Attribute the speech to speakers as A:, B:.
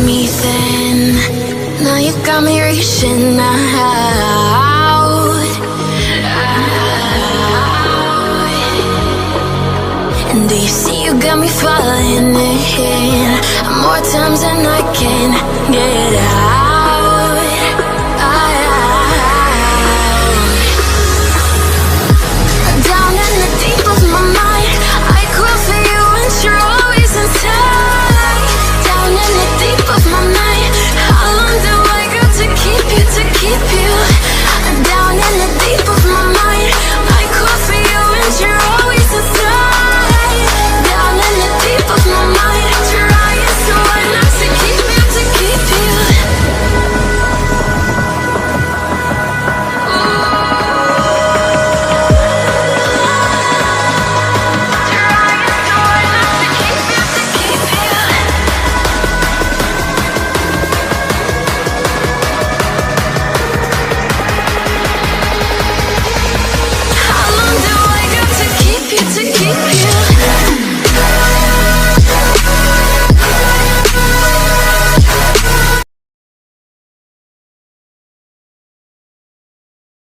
A: me then. Now you got me reaching out. And do you see you got me falling in more times than I can get out?